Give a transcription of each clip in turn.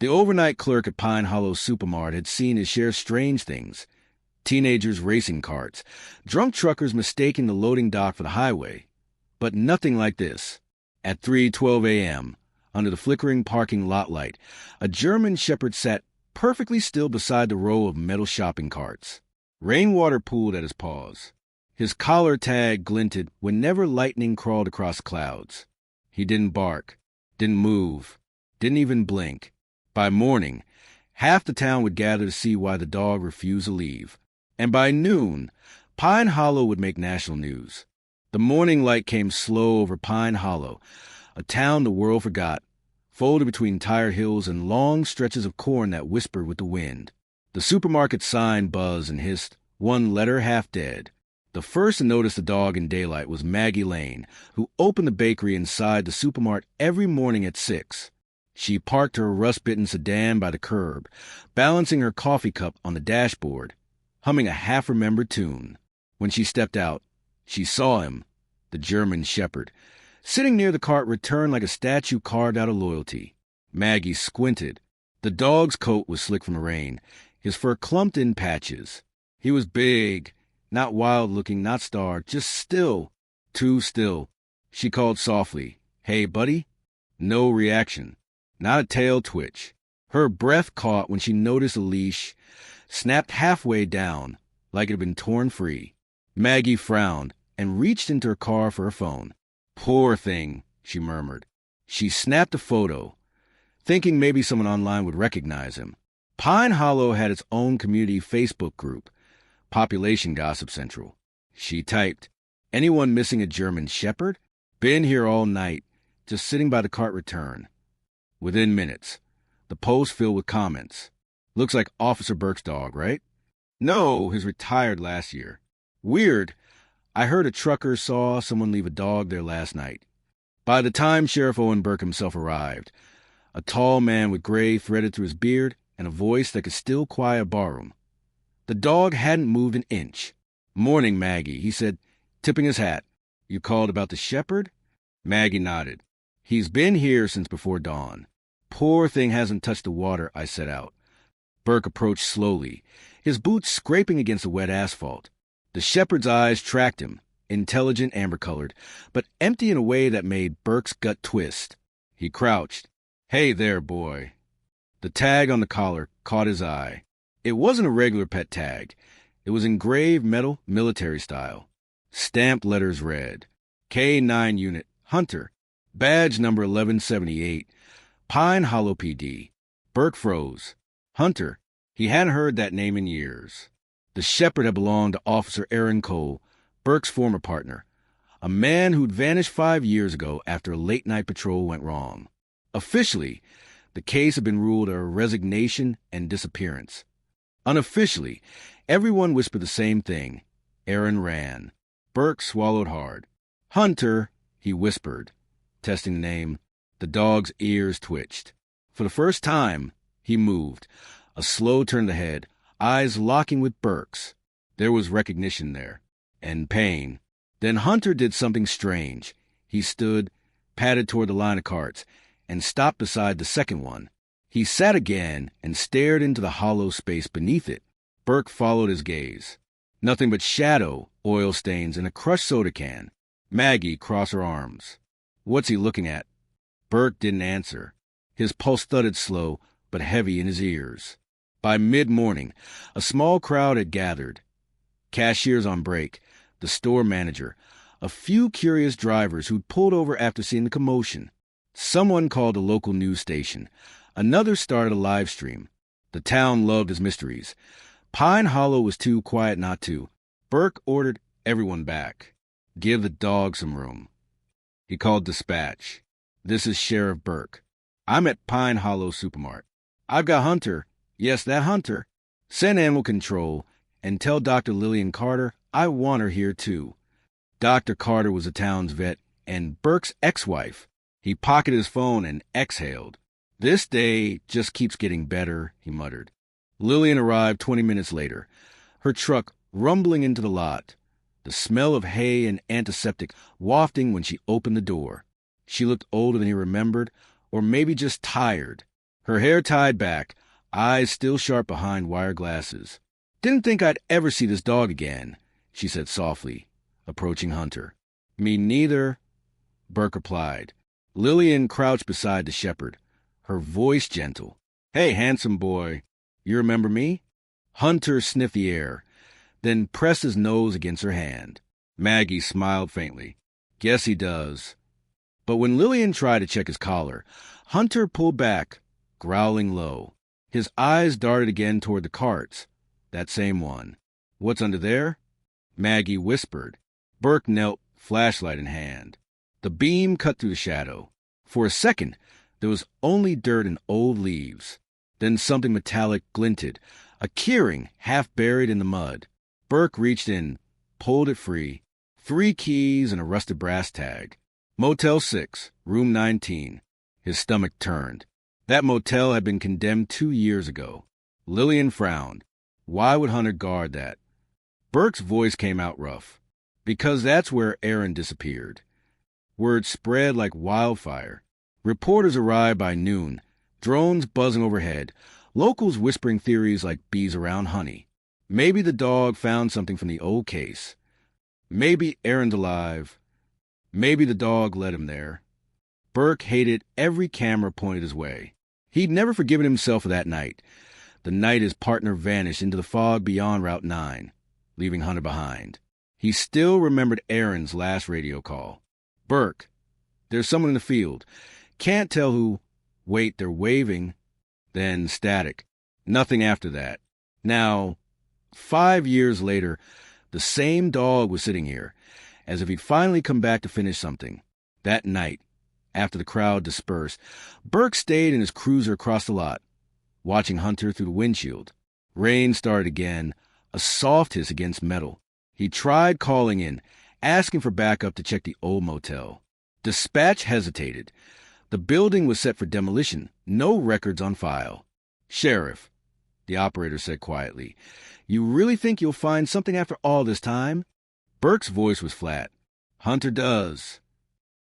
The overnight clerk at Pine Hollow Supermart had seen his share of strange things. Teenagers racing carts, drunk truckers mistaking the loading dock for the highway. But nothing like this. At 3:12 a.m., under the flickering parking lot light, a German shepherd sat perfectly still beside the row of metal shopping carts. Rainwater pooled at his paws. His collar tag glinted whenever lightning crawled across clouds. He didn't bark, didn't move, didn't even blink. By morning, half the town would gather to see why the dog refused to leave. And by noon, Pine Hollow would make national news. The morning light came slow over Pine Hollow, a town the world forgot, folded between tired hills and long stretches of corn that whispered with the wind. The supermarket sign buzzed and hissed, one letter half dead. The first to notice the dog in daylight was Maggie Lane, who opened the bakery inside the supermart every morning at 6. She parked her rust-bitten sedan by the curb, balancing her coffee cup on the dashboard, humming a half-remembered tune. When she stepped out, she saw him, the German shepherd, sitting near the cart returned like a statue carved out of loyalty. Maggie squinted. The dog's coat was slick from the rain, his fur clumped in patches. He was big, not wild-looking, not starved, just still, too still. She called softly, "Hey, buddy?" No reaction, not a tail twitch. Her breath caught when she noticed a leash snapped halfway down, like it had been torn free. Maggie frowned and reached into her car for her phone. "Poor thing," she murmured. She snapped a photo, thinking maybe someone online would recognize him. Pine Hollow had its own community Facebook group, Population Gossip Central. She typed, "Anyone missing a German shepherd? Been here all night, just sitting by the cart return." Within minutes, the post filled with comments. "Looks like Officer Burke's dog, right?" "No, his retired last year." "Weird. I heard a trucker saw someone leave a dog there last night." By the time Sheriff Owen Burke himself arrived, a tall man with gray threaded through his beard and a voice that could still quiet a barroom. The dog hadn't moved an inch. "Morning, Maggie," he said, tipping his hat. "You called about the shepherd?" Maggie nodded. "He's been here since before dawn. Poor thing hasn't touched the water," I set out. Burke approached slowly, his boots scraping against the wet asphalt. The shepherd's eyes tracked him, intelligent, amber-colored, but empty in a way that made Burke's gut twist. He crouched. "Hey there, boy." The tag on the collar caught his eye. It wasn't a regular pet tag. It was engraved metal, military style. Stamped letters read, K9 Unit, Hunter, badge number 1178, Pine Hollow PD. Burke froze. Hunter. He hadn't heard that name in years. The shepherd had belonged to Officer Aaron Cole, Burke's former partner, a man who'd vanished 5 years ago after a late-night patrol went wrong. Officially, the case had been ruled a resignation and disappearance. Unofficially, everyone whispered the same thing. Aaron ran. Burke swallowed hard. "Hunter," he whispered, testing the name. The dog's ears twitched. For the first time, he moved, a slow turn of the head, eyes locking with Burke's. There was recognition there, and pain. Then Hunter did something strange. He stood, padded toward the line of carts, and stopped beside the second one. He sat again and stared into the hollow space beneath it. Burke followed his gaze. Nothing but shadow, oil stains, and a crushed soda can. Maggie crossed her arms. "What's he looking at?" Burke didn't answer. His pulse thudded slow, but heavy in his ears. By mid-morning, a small crowd had gathered. Cashiers on break, the store manager, a few curious drivers who'd pulled over after seeing the commotion. Someone called a local news station. Another started a live stream. The town loved his mysteries. Pine Hollow was too quiet not to. Burke ordered everyone back. "Give the dog some room." He called dispatch. "This is Sheriff Burke. I'm at Pine Hollow Supermart. I've got Hunter. Yes, that Hunter. Send animal control and tell Dr. Lillian Carter I want her here too." Dr. Carter was the town's vet and Burke's ex-wife. He pocketed his phone and exhaled. "This day just keeps getting better," he muttered. Lillian arrived 20 minutes later, her truck rumbling into the lot, the smell of hay and antiseptic wafting when she opened the door. She looked older than he remembered, or maybe just tired. her hair tied back, eyes still sharp behind wire glasses. "Didn't think I'd ever see this dog again," she said softly, approaching Hunter. "Me neither," Burke replied. Lillian crouched beside the shepherd, her voice gentle. "Hey, handsome boy, you remember me?" Hunter sniffed the air, then pressed his nose against her hand. Maggie smiled faintly. "Guess he does." But when Lillian tried to check his collar, Hunter pulled back, growling low. His eyes darted again toward the carts. That same one. "What's under there?" Maggie whispered. Burke knelt, flashlight in hand. The beam cut through the shadow. For a second, there was only dirt and old leaves. Then something metallic glinted, a keyring half buried in the mud. Burke reached in, pulled it free. 3 keys and a rusted brass tag. Motel 6, room 19. His stomach turned. That motel had been condemned 2 years ago. Lillian frowned. Why would Hunter guard that? Burke's voice came out rough. Because that's where Aaron disappeared. Word spread like wildfire. Reporters arrived by noon, drones buzzing overhead, locals whispering theories like bees around honey. Maybe the dog found something from the old case. Maybe Aaron's alive. Maybe the dog led him there. Burke hated every camera pointed his way. He'd never forgiven himself for that night, the night his partner vanished into the fog beyond Route 9, leaving Hunter behind. He still remembered Aaron's last radio call. "Burke, there's someone in the field. Can't tell who. Wait, they're waving." Then static. Nothing after that. Now, 5 years later, the same dog was sitting here, as if he'd finally come back to finish something. That night, after the crowd dispersed, Burke stayed in his cruiser across the lot, watching Hunter through the windshield. Rain started again, a soft hiss against metal. He tried calling in, asking for backup to check the old motel. Dispatch hesitated. The building was set for demolition, no records on file. "Sheriff," the operator said quietly, "you really think you'll find something after all this time?" Burke's voice was flat. "Hunter does."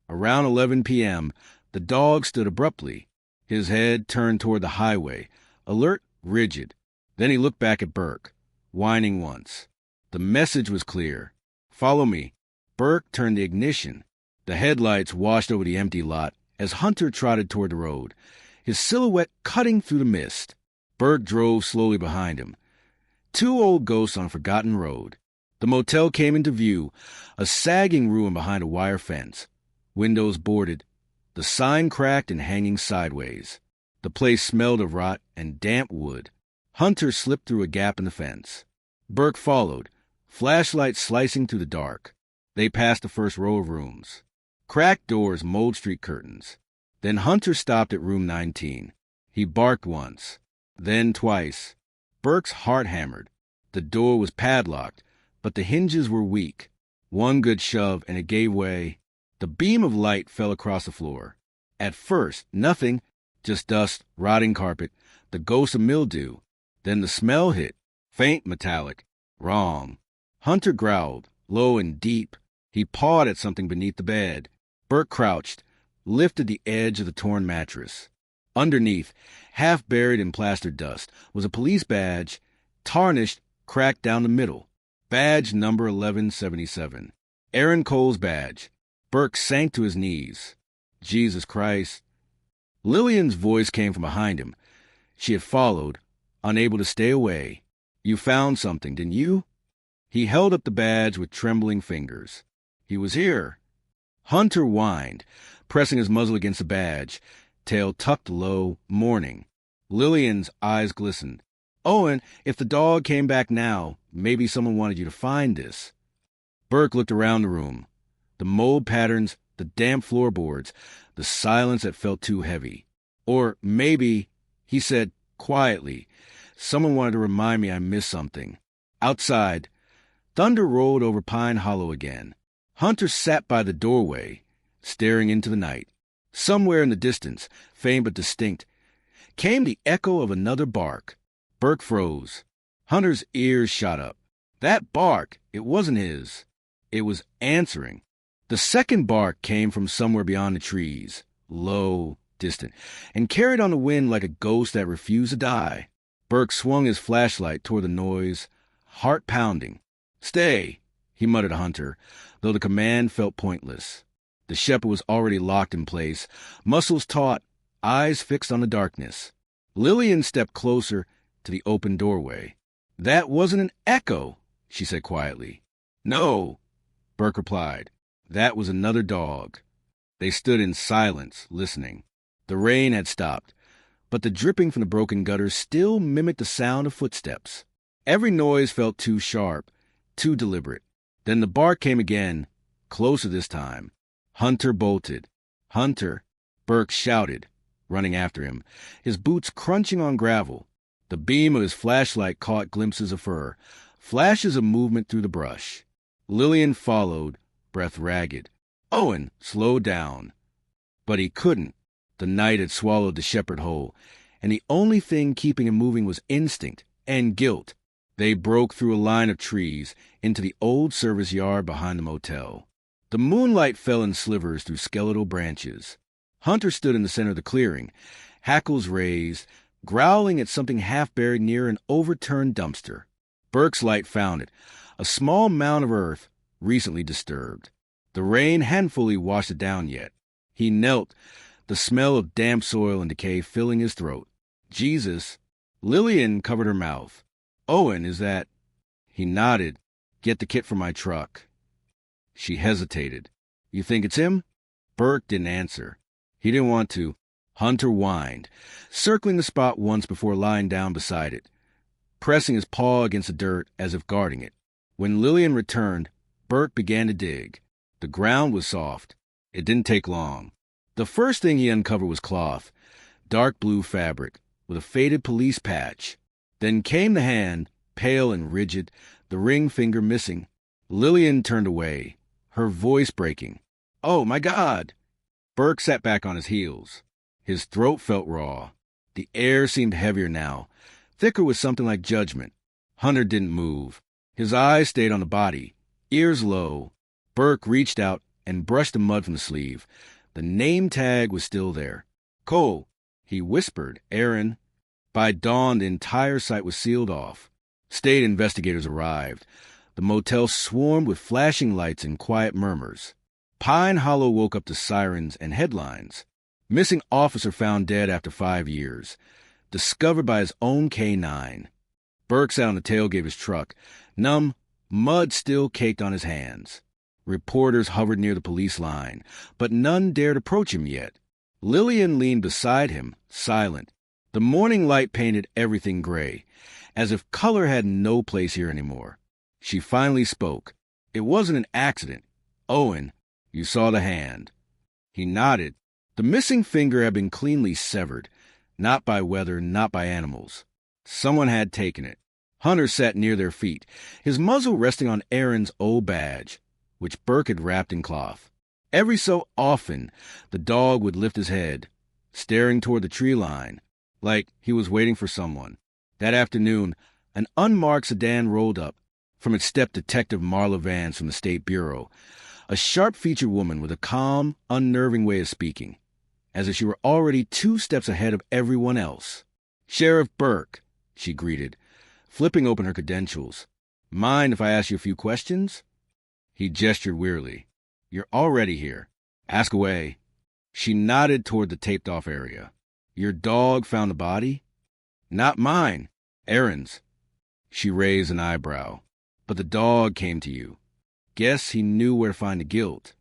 Around 11 p.m., the dog stood abruptly, his head turned toward the highway, alert, rigid. Then he looked back at Burke, whining once. The message was clear. "Follow me." Burke turned the ignition. The headlights washed over the empty lot as Hunter trotted toward the road, his silhouette cutting through the mist. Burke drove slowly behind him. 2 old ghosts on a forgotten road. The motel came into view, a sagging ruin behind a wire fence. Windows boarded, the sign cracked and hanging sideways. The place smelled of rot and damp wood. Hunter slipped through a gap in the fence. Burke followed, flashlight slicing through the dark. They passed the first row of rooms. Cracked doors, mold street curtains. Then Hunter stopped at room 19. He barked once, then twice. Burke's heart hammered. The door was padlocked, but the hinges were weak. One good shove and it gave way. The beam of light fell across the floor. At first, nothing, just dust, rotting carpet, the ghost of mildew. Then the smell hit, faint, metallic. Wrong. Hunter growled, low and deep. He pawed at something beneath the bed. Burke crouched, lifted the edge of the torn mattress. Underneath, half buried in plastered dust, was a police badge, tarnished, cracked down the middle. Badge number 1177. Aaron Cole's badge. Burke sank to his knees. Jesus Christ. Lillian's voice came from behind him. She had followed, unable to stay away. "You found something, didn't you?" He held up the badge with trembling fingers. "He was here." Hunter whined, pressing his muzzle against the badge, tail tucked low, mourning. Lillian's eyes glistened. "Owen, if the dog came back now, maybe someone wanted you to find this." Burke looked around the room. The mold patterns, the damp floorboards, the silence that felt too heavy. Or maybe, he said quietly, someone wanted to remind me I missed something. Outside, thunder rolled over Pine Hollow again. Hunter sat by the doorway, staring into the night. Somewhere in the distance, faint but distinct, came the echo of another bark. Burke froze. Hunter's ears shot up. That bark, it wasn't his. It was answering. The second bark came from somewhere beyond the trees, low, distant, and carried on the wind like a ghost that refused to die. Burke swung his flashlight toward the noise, heart pounding. "Stay," he muttered to Hunter, though the command felt pointless. The shepherd was already locked in place, muscles taut, eyes fixed on the darkness. Lillian stepped closer to the open doorway. "That wasn't an echo," she said quietly. "No," Burke replied. "That was another dog." They stood in silence, listening. The rain had stopped, but the dripping from the broken gutters still mimicked the sound of footsteps. Every noise felt too sharp, too deliberate. Then the bark came again, closer this time. Hunter bolted. "Hunter!" Burke shouted, running after him, his boots crunching on gravel. The beam of his flashlight caught glimpses of fur, flashes of movement through the brush. Lillian followed, breath ragged. Owen slowed down. But he couldn't. The night had swallowed the shepherd whole, and the only thing keeping him moving was instinct and guilt. They broke through a line of trees into the old service yard behind the motel. The moonlight fell in slivers through skeletal branches. Hunter stood in the center of the clearing, hackles raised, growling at something half buried near an overturned dumpster. Burke's light found it, a small mound of earth recently disturbed. The rain hadn't fully washed it down yet. He knelt, the smell of damp soil and decay filling his throat. "Jesus." Lillian covered her mouth. "Owen, is that—" He nodded. "Get the kit from my truck." She hesitated. "You think it's him?" Burke didn't answer. He didn't want to. Hunter whined, circling the spot once before lying down beside it, pressing his paw against the dirt as if guarding it. When Lillian returned, Burke began to dig. The ground was soft. It didn't take long. The first thing he uncovered was cloth, dark blue fabric, with a faded police patch. Then came the hand, pale and rigid, the ring finger missing. Lillian turned away, her voice breaking. "Oh, my God!" Burke sat back on his heels. His throat felt raw. The air seemed heavier now, thicker with something like judgment. Hunter didn't move. His eyes stayed on the body, ears low. Burke reached out and brushed the mud from the sleeve. The name tag was still there. "Cole," he whispered. "Aaron." By dawn, the entire site was sealed off. State investigators arrived. The motel swarmed with flashing lights and quiet murmurs. Pine Hollow woke up to sirens and headlines. "Missing officer found dead after 5 years. Discovered by his own K-9. Burke sat on the tailgate of his truck, numb, mud still caked on his hands. Reporters hovered near the police line, but none dared approach him yet. Lillian leaned beside him, silent. The morning light painted everything gray, as if color had no place here anymore. She finally spoke. "It wasn't an accident. Owen, you saw the hand." He nodded. The missing finger had been cleanly severed, not by weather, not by animals. Someone had taken it. Hunter sat near their feet, his muzzle resting on Aaron's old badge, which Burke had wrapped in cloth. Every so often, the dog would lift his head, staring toward the tree line, like he was waiting for someone. That afternoon, an unmarked sedan rolled up. From it stepped Detective Marla Vance from the State Bureau, a sharp-featured woman with a calm, unnerving way of speaking, as if she were already 2 steps ahead of everyone else. "Sheriff Burke," she greeted, flipping open her credentials. "Mind if I ask you a few questions?" He gestured wearily. "You're already here. Ask away." She nodded toward the taped-off area. "Your dog found the body?" "Not mine. Aaron's." She raised an eyebrow. "But the dog came to you. Guess he knew where to find the guilt."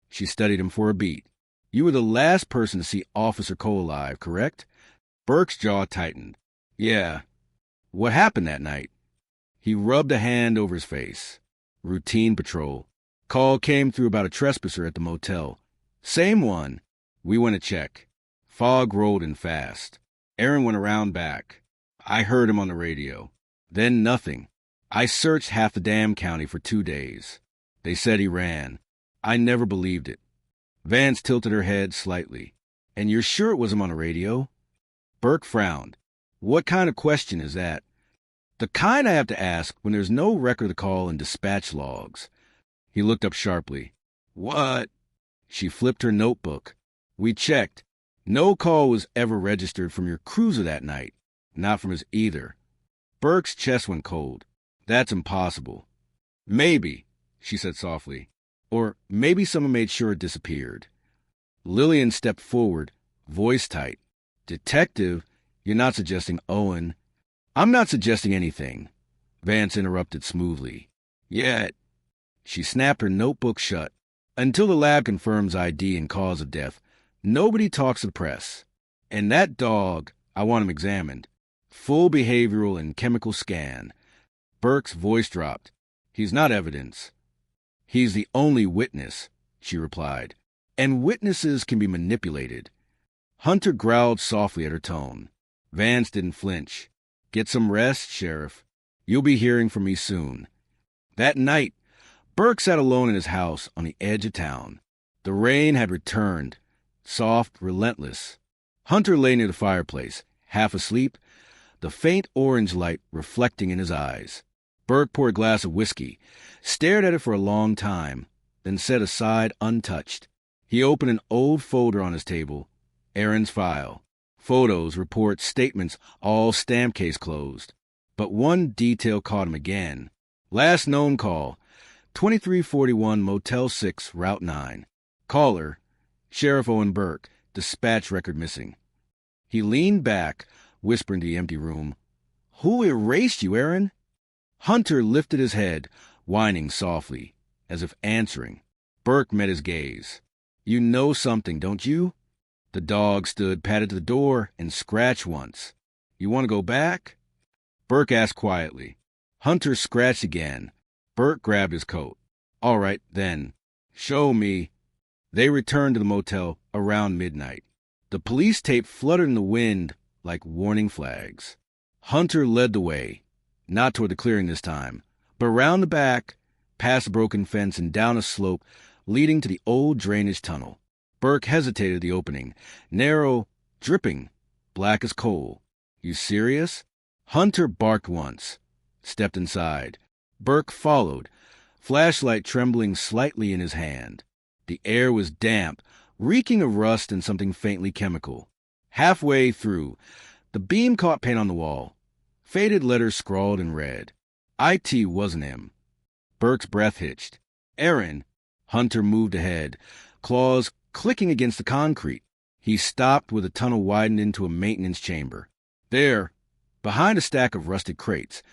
She studied him for a beat. "You were the last person to see Officer Cole alive, correct?" Burke's jaw tightened. "Yeah." "What happened that night?" He rubbed a hand over his face. "Routine patrol. Call came through about a trespasser at the motel. Same one. We went to check. Fog rolled in fast. Aaron went around back. I heard him on the radio. Then nothing. I searched half the damn county for 2 days. They said he ran. I never believed it." Vance tilted her head slightly. "And you're sure it was him on the radio?" Burke frowned. "What kind of question is that?" "The kind I have to ask when there's no record of the call in dispatch logs." He looked up sharply. "What?" She flipped her notebook. "We checked. No call was ever registered from your cruiser that night. Not from his either. Burke's chest went cold. That's impossible. Maybe, she said softly. Or maybe someone made sure it disappeared. Lillian stepped forward, voice tight. Detective, you're not suggesting Owen. I'm not suggesting anything, Vance interrupted smoothly. Yet. She snapped her notebook shut. Until the lab confirms ID and cause of death, nobody talks to the press. And that dog, I want him examined. Full behavioral and chemical scan. Burke's voice dropped. He's not evidence. He's the only witness, she replied. And witnesses can be manipulated. Hunter growled softly at her tone. Vance didn't flinch. Get some rest, Sheriff. You'll be hearing from me soon. That night, Burke sat alone in his house on the edge of town. The rain had returned, soft, relentless. Hunter lay near the fireplace, half asleep, the faint orange light reflecting in his eyes. Burke poured a glass of whiskey, stared at it for a long time, then set aside untouched. He opened an old folder on his table, Aaron's file. Photos, reports, statements, all stamp case closed. But one detail caught him again. Last known call, 2341 Motel 6, Route 9. Caller, Sheriff Owen Burke, dispatch record missing. He leaned back, whispering to the empty room. Who erased you, Aaron? Hunter lifted his head, whining softly, as if answering. Burke met his gaze. You know something, don't you? The dog stood, patted to the door, and scratched once. You want to go back? Burke asked quietly. Hunter scratched again. Burke grabbed his coat. All right, then. Show me. They returned to the motel around midnight. The police tape fluttered in the wind like warning flags. Hunter led the way, not toward the clearing this time, but around the back, past a broken fence and down a slope leading to the old drainage tunnel. Burke hesitated at the opening, narrow, dripping, black as coal. You serious? Hunter barked once, stepped inside. Burke followed, flashlight trembling slightly in his hand. The air was damp, reeking of rust and something faintly chemical. Halfway through, the beam caught paint on the wall. Faded letters scrawled in red. IT wasn't him. Burke's breath hitched. Aaron. Hunter moved ahead, claws clicking against the concrete. He stopped where the tunnel widened into a maintenance chamber. There, behind a stack of rusted crates,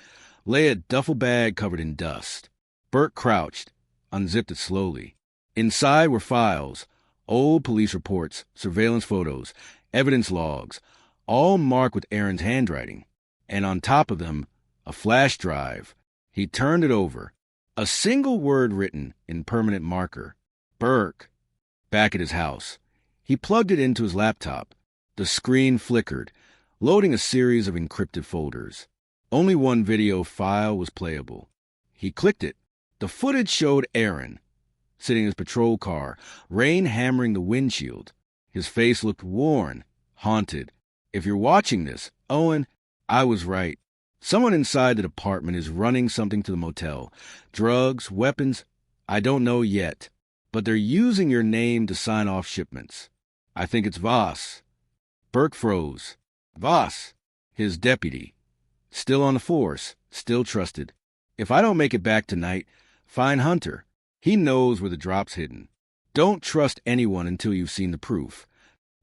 lay a duffel bag covered in dust. Burke crouched, unzipped it slowly. Inside were files, old police reports, surveillance photos, evidence logs, all marked with Aaron's handwriting. And on top of them, a flash drive. He turned it over. A single word written in permanent marker. Burke. Back at his house. He plugged it into his laptop. The screen flickered, loading a series of encrypted folders. Only one video file was playable. He clicked it. The footage showed Aaron, sitting in his patrol car, rain hammering the windshield. His face looked worn, haunted. If you're watching this, Owen, I was right. Someone inside the department is running something to the motel. Drugs, weapons, I don't know yet. But they're using your name to sign off shipments. I think it's Voss. Burke froze. Voss, his deputy. Still on the force, still trusted. If I don't make it back tonight, find Hunter. He knows where the drop's hidden. Don't trust anyone until you've seen the proof.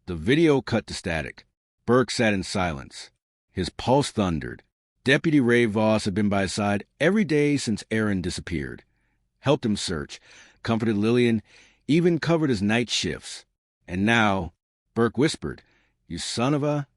The video cut to static. Burke sat in silence. His pulse thundered. Deputy Ray Voss had been by his side every day since Aaron disappeared. Helped him search, comforted Lillian, even covered his night shifts. And now, Burke whispered, "You son of a—"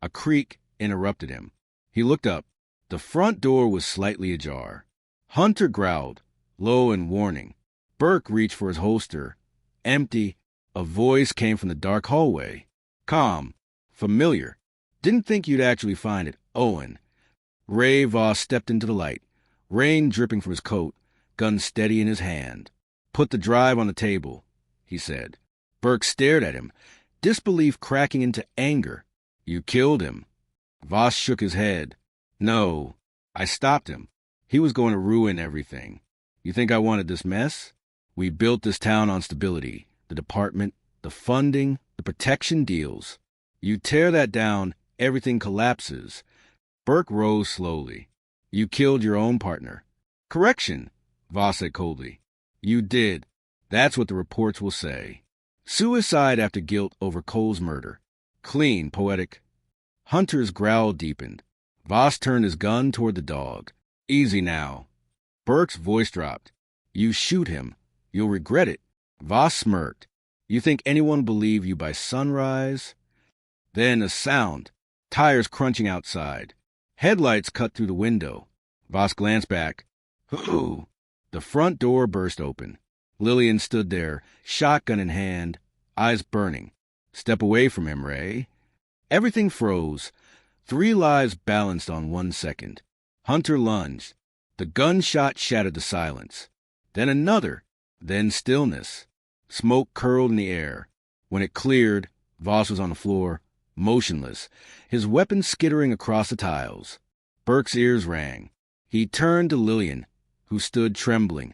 A creak interrupted him. He looked up. The front door was slightly ajar. Hunter growled, low and warning. Burke reached for his holster. Empty. A voice came from the dark hallway. Calm. Familiar. Didn't think you'd actually find it. Owen. Ray Voss stepped into the light, rain dripping from his coat, gun steady in his hand. Put the drive on the table, he said. Burke stared at him, disbelief cracking into anger. You killed him. Voss shook his head. No, I stopped him. He was going to ruin everything. You think I wanted this mess? We built this town on stability, the department, the funding, The protection deals. You tear that down, everything collapses. Burke rose slowly. You killed your own partner. Correction, Voss said coldly. You did. That's what the reports will say. Suicide after guilt over Cole's murder. Clean, poetic. Hunter's growl deepened. Voss turned his gun toward the dog. Easy now. Burke's voice dropped. You shoot him. You'll regret it. Voss smirked. You think anyone will believe you by sunrise? Then a sound. Tires crunching outside. Headlights cut through the window. Voss glanced back. Who? The front door burst open. Lillian stood there, shotgun in hand, eyes burning. Step away from him, Ray. Everything froze. 3 lives balanced on 1 second. Hunter lunged. The gunshot shattered the silence. Then another. Then stillness. Smoke curled in the air. When it cleared, Voss was on the floor, motionless, his weapon skittering across the tiles. Burke's ears rang. He turned to Lillian, who stood trembling,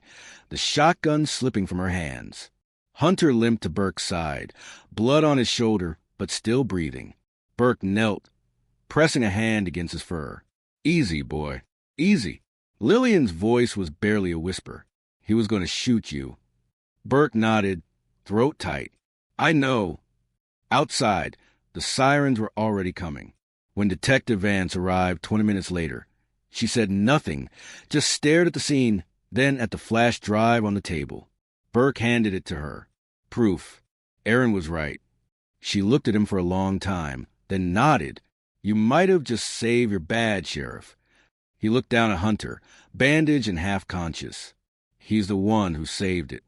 the shotgun slipping from her hands. Hunter limped to Burke's side, blood on his shoulder, but still breathing. Burke knelt, pressing a hand against his fur. Easy, boy. Easy. Lillian's voice was barely a whisper. He was going to shoot you. Burke nodded, throat tight. I know. Outside, the sirens were already coming. When Detective Vance arrived 20 minutes later, she said nothing, just stared at the scene, then at the flash drive on the table. Burke handed it to her. Proof. Aaron was right. She looked at him for a long time, then nodded. You might have just saved your badge, Sheriff. He looked down at Hunter, bandaged and half-conscious. He's the one who saved it.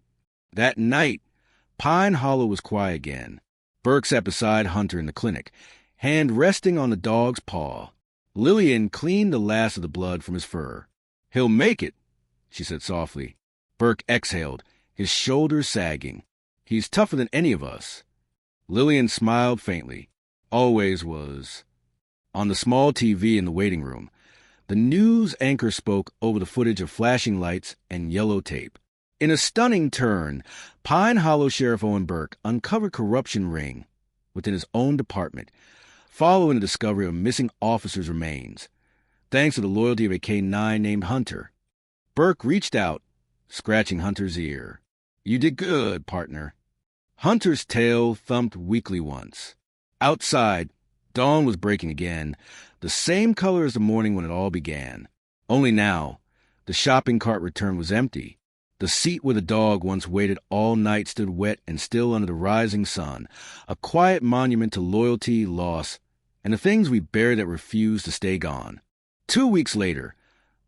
That night, Pine Hollow was quiet again. Burke sat beside Hunter in the clinic, hand resting on the dog's paw. Lillian cleaned the last of the blood from his fur. He'll make it, she said softly. Burke exhaled, his shoulders sagging. He's tougher than any of us. Lillian smiled faintly. Always was. On the small TV in the waiting room, the news anchor spoke over the footage of flashing lights and yellow tape. In a stunning turn, Pine Hollow Sheriff Owen Burke uncovered corruption ring within his own department, following the discovery of a missing officer's remains, thanks to the loyalty of a K-9 named Hunter. Burke reached out, scratching Hunter's ear. You did good, partner. Hunter's tail thumped weakly once. Outside, dawn was breaking again, the same color as the morning when it all began. Only now, the shopping cart return was empty. The seat where the dog once waited all night stood wet and still under the rising sun, a quiet monument to loyalty, loss, and the things we bear that refuse to stay gone. 2 weeks later,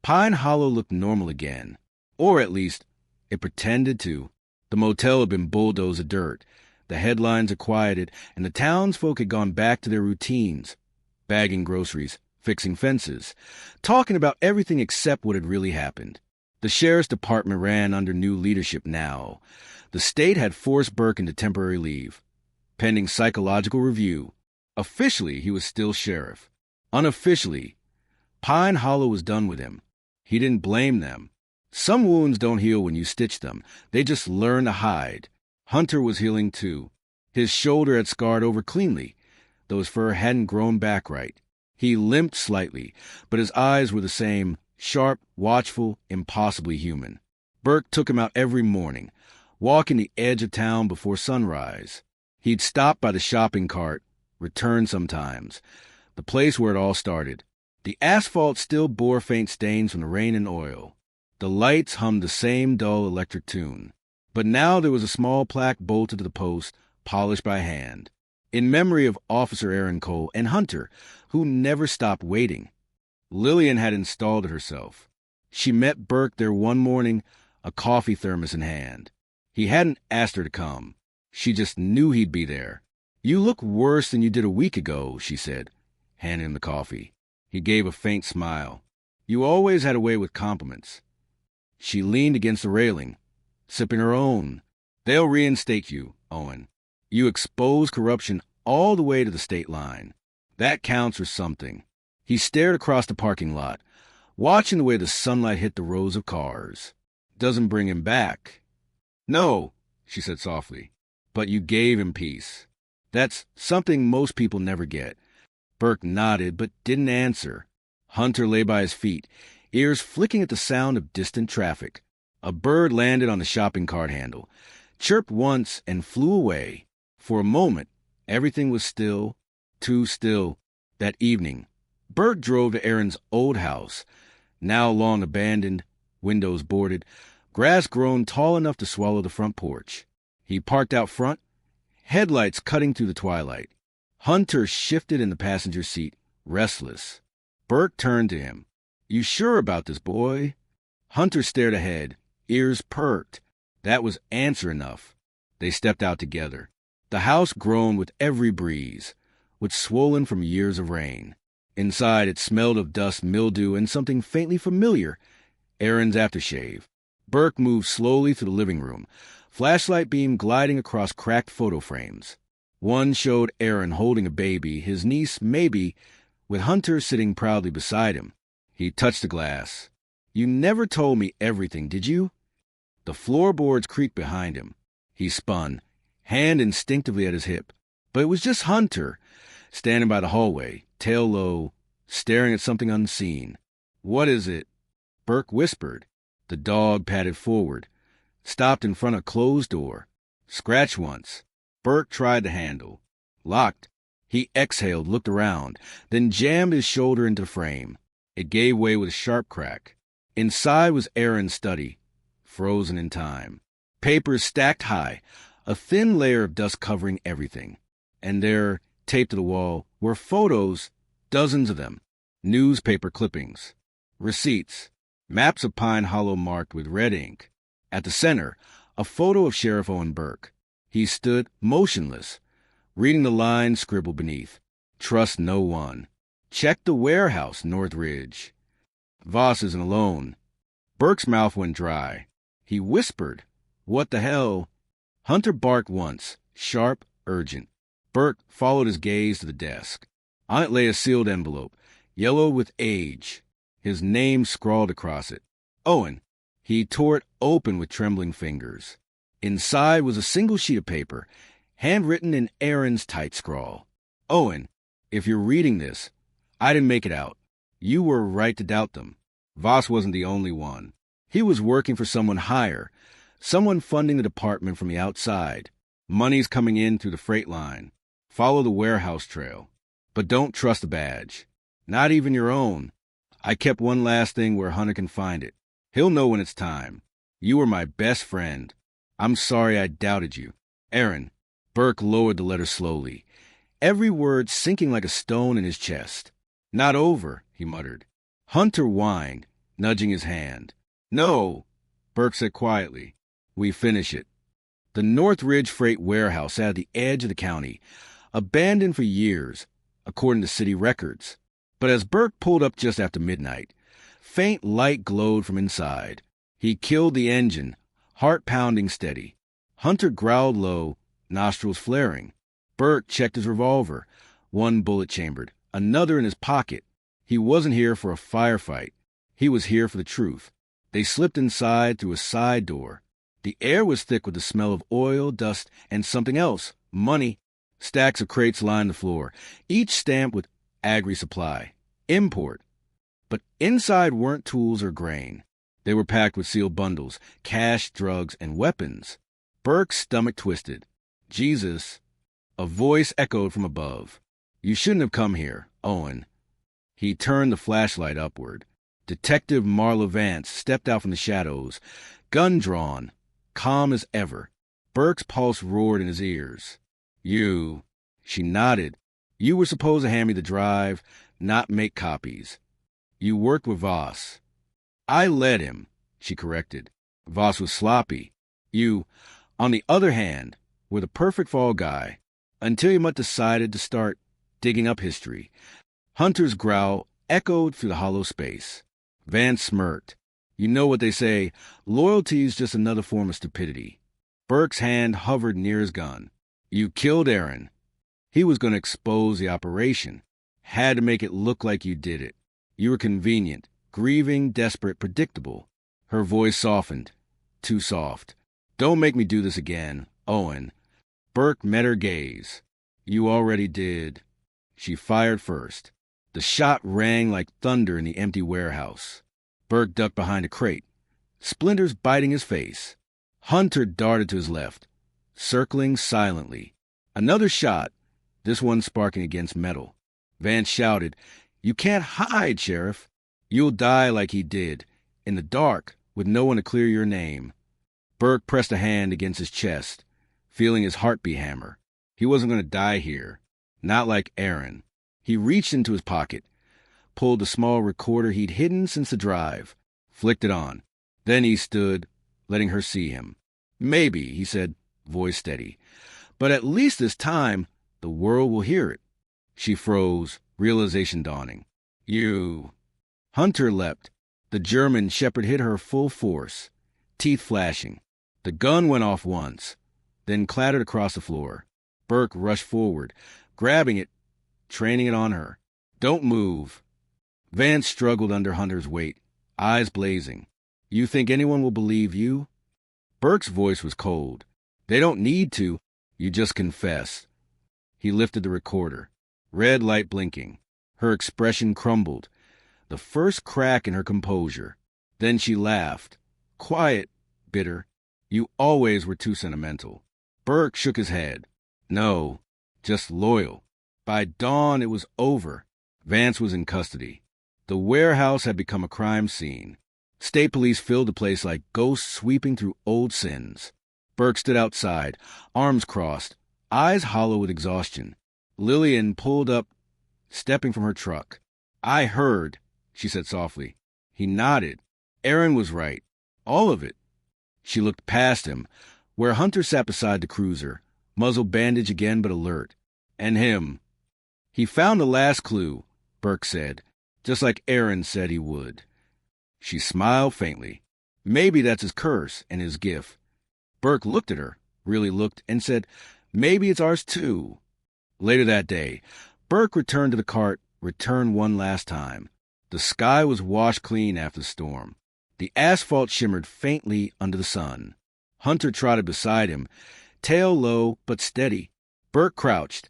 Pine Hollow looked normal again. Or at least, it pretended to. The motel had been bulldozed of dirt. The headlines had quieted, and the townsfolk had gone back to their routines, bagging groceries, fixing fences, talking about everything except what had really happened. The sheriff's department ran under new leadership now. The state had forced Burke into temporary leave, pending psychological review. Officially, he was still sheriff. Unofficially, Pine Hollow was done with him. He didn't blame them. Some wounds don't heal when you stitch them. They just learn to hide. Hunter was healing too. His shoulder had scarred over cleanly, though his fur hadn't grown back right. He limped slightly, but his eyes were the same, sharp, watchful, impossibly human. Burke took him out every morning, walking the edge of town before sunrise. He'd stop by the shopping cart, return sometimes, the place where it all started. The asphalt still bore faint stains from the rain and oil. The lights hummed the same dull electric tune. But now there was a small plaque bolted to the post, polished by hand, in memory of Officer Aaron Cole and Hunter, who never stopped waiting. Lillian had installed it herself. She met Burke there one morning, a coffee thermos in hand. He hadn't asked her to come. She just knew he'd be there. You look worse than you did a week ago, she said, handing him the coffee. He gave a faint smile. You always had a way with compliments. She leaned against the railing, sipping her own. They'll reinstate you, Owen. You exposed corruption all the way to the state line. That counts for something. He stared across the parking lot, watching the way the sunlight hit the rows of cars. Doesn't bring him back. No, she said softly, but you gave him peace. That's something most people never get. Burke nodded, but didn't answer. Hunter lay by his feet, ears flicking at the sound of distant traffic. A bird landed on the shopping cart handle, chirped once, and flew away. For a moment, everything was still, too still. That evening, Burke drove to Aaron's old house, now long abandoned, windows boarded, grass grown tall enough to swallow the front porch. He parked out front, headlights cutting through the twilight. Hunter shifted in the passenger seat, restless. Burke turned to him. "You sure about this, boy?" Hunter stared ahead, ears perked. That was answer enough. They stepped out together. The house groaned with every breeze, was swollen from years of rain. Inside, it smelled of dust, mildew, and something faintly familiar, Aaron's aftershave. Burke moved slowly through the living room, flashlight beam gliding across cracked photo frames. One showed Aaron holding a baby, his niece maybe, with Hunter sitting proudly beside him. He touched the glass. "You never told me everything, did you?" The floorboards creaked behind him. He spun, hand instinctively at his hip. But it was just Hunter, standing by the hallway, tail low, staring at something unseen. "What is it?" Burke whispered. The dog padded forward, stopped in front of a closed door. Scratched once. Burke tried the handle. Locked. He exhaled, looked around, then jammed his shoulder into the frame. It gave way with a sharp crack. Inside was Aaron's study, frozen in time. Papers stacked high, a thin layer of dust covering everything. And there, taped to the wall, were photos, dozens of them, newspaper clippings, receipts, maps of Pine Hollow marked with red ink. At the center, a photo of Sheriff Owen Burke. He stood motionless, reading the lines scribbled beneath. "Trust no one. Check the warehouse, Northridge. Voss isn't alone." Burke's mouth went dry. He whispered, "What the hell?" Hunter barked once, sharp, urgent. Burke followed his gaze to the desk. On it lay a sealed envelope, yellow with age, his name scrawled across it. Owen. He tore it open with trembling fingers. Inside was a single sheet of paper, handwritten in Aaron's tight scrawl. "Owen, if you're reading this, I didn't make it out. You were right to doubt them. Voss wasn't the only one. He was working for someone higher, someone funding the department from the outside. Money's coming in through the freight line. Follow the warehouse trail. But don't trust the badge. Not even your own. I kept one last thing where Hunter can find it. He'll know when it's time. You were my best friend. I'm sorry I doubted you. Aaron." Burke lowered the letter slowly, every word sinking like a stone in his chest. "Not over," he muttered. Hunter whined, nudging his hand. "No," Burke said quietly. "We finish it." The Northridge Freight Warehouse sat at the edge of the county, abandoned for years, according to city records. But as Burke pulled up just after midnight, faint light glowed from inside. He killed the engine, heart pounding steady. Hunter growled low, nostrils flaring. Burke checked his revolver, one bullet chambered, another in his pocket. He wasn't here for a firefight. He was here for the truth. They slipped inside through a side door. The air was thick with the smell of oil, dust, and something else, money. Stacks of crates lined the floor, each stamped with Agri Supply, import. But inside weren't tools or grain. They were packed with sealed bundles, cash, drugs, and weapons. Burke's stomach twisted. "Jesus." A voice echoed from above. "You shouldn't have come here, Owen." He turned the flashlight upward. Detective Marla Vance stepped out from the shadows, gun drawn, calm as ever. Burke's pulse roared in his ears. "You." She nodded. "You were supposed to hand me the drive, not make copies. You worked with Voss." "I led him," she corrected. "Voss was sloppy. You, on the other hand, were the perfect fall guy, until you decided to start digging up history." Hunter's growl echoed through the hollow space. Vance smirked. "You know what they say, loyalty's just another form of stupidity." Burke's hand hovered near his gun. "You killed Aaron. He was going to expose the operation. Had to make it look like you did it. You were convenient, grieving, desperate, predictable." Her voice softened. Too soft. "Don't make me do this again, Owen." Burke met her gaze. You already did. She fired first. The shot rang like thunder in the empty warehouse. Burke ducked behind a crate, splinters biting his face. Hunter darted to his left, circling silently. Another shot, this one sparking against metal. Vance shouted, "You can't hide, Sheriff. You'll die like he did, in the dark, with no one to clear your name." Burke pressed a hand against his chest, feeling his heartbeat hammer. He wasn't going to die here. Not like Aaron. He reached into his pocket, pulled the small recorder he'd hidden since the drive, flicked it on. Then he stood, letting her see him. "Maybe," he said, voice steady. "But at least this time, the world will hear it." She froze, realization dawning. "You..." Hunter leapt. The German Shepherd hit her full force, teeth flashing. The gun went off once, then clattered across the floor. Burke rushed forward, grabbing it, training it on her. "Don't move." Vance struggled under Hunter's weight, eyes blazing. "You think anyone will believe you?" Burke's voice was cold. "They don't need to. You just confess." He lifted the recorder, red light blinking. Her expression crumbled, the first crack in her composure. Then she laughed. Quiet, bitter. "You always were too sentimental." Burke shook his head. "No, just loyal." By dawn, it was over. Vance was in custody. The warehouse had become a crime scene. State police filled the place like ghosts sweeping through old sins. Burke stood outside, arms crossed, eyes hollow with exhaustion. Lillian pulled up, stepping from her truck. "I heard," she said softly. He nodded. Aaron was right. All of it. She looked past him, where Hunter sat beside the cruiser, muzzle bandaged again but alert. And him. "He found the last clue," Burke said, just like Aaron said he would. She smiled faintly. "Maybe that's his curse and his gift." Burke looked at her, really looked, and said, "Maybe it's ours too." Later that day, Burke returned to the cart, returned one last time. The sky was washed clean after the storm. The asphalt shimmered faintly under the sun. Hunter trotted beside him, tail low but steady. Burke crouched,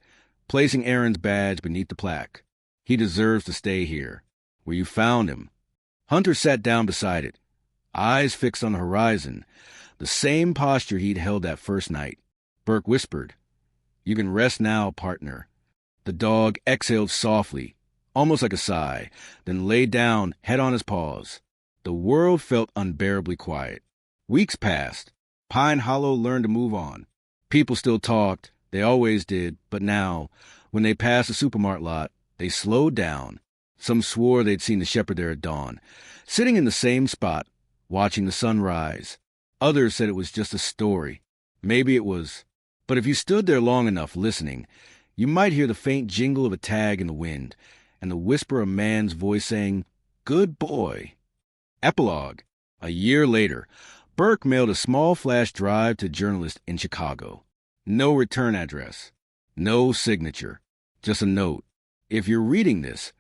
placing Aaron's badge beneath the plaque. "He deserves to stay here, where you found him." Hunter sat down beside it, eyes fixed on the horizon, the same posture he'd held that first night. Burke whispered, "You can rest now, partner." The dog exhaled softly, almost like a sigh, then lay down, head on his paws. The world felt unbearably quiet. Weeks passed. Pine Hollow learned to move on. People still talked, they always did, but now, when they passed the supermart lot, they slowed down. Some swore they'd seen the Shepherd there at dawn, sitting in the same spot, watching the sun rise. Others said it was just a story. Maybe it was. But if you stood there long enough listening, you might hear the faint jingle of a tag in the wind, and the whisper of a man's voice saying, "Good boy." Epilogue. A year later, Burke mailed a small flash drive to a journalist in Chicago. No return address. No signature. Just a note. "If you're reading this,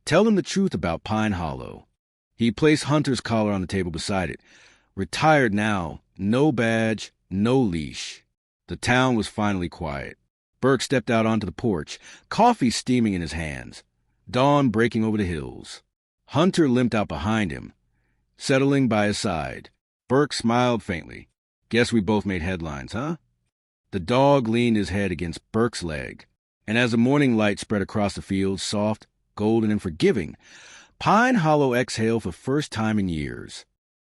tell them the truth about Pine Hollow." He placed Hunter's collar on the table beside it. Retired now, no badge, no leash. The town was finally quiet. Burke stepped out onto the porch, coffee steaming in his hands. Dawn breaking over the hills. Hunter limped out behind him, settling by his side. Burke smiled faintly. "Guess we both made headlines, huh?" The dog leaned his head against Burke's leg, and as the morning light spread across the fields, soft, golden, and forgiving, Pine Hollow exhaled for the first time in years.